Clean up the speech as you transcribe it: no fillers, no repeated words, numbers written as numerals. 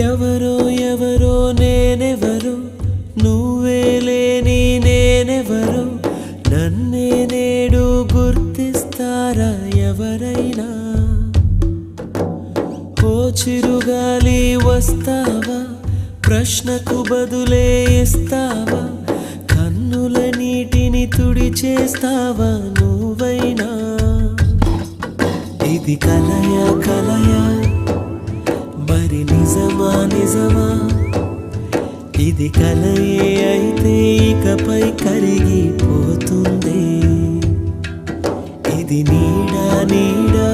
ఎవరో ఎవరో నేనెవరో నువ్వే లేని నేనెవరో నన్నే నేడు గుర్తిస్తారా ఎవరైనా ఓ చిరుగాలి వస్తావా ప్రశ్నకు బదులే ఇస్తావా కన్నుల నీటిని తుడిచేస్తావా నువ్వైనా ఇది కలయా కలయా మరి నిజమా నిజమా ఇది కలయే అయితే ఇకపై కరిగిపోతుంది ఇది నీడా నీడా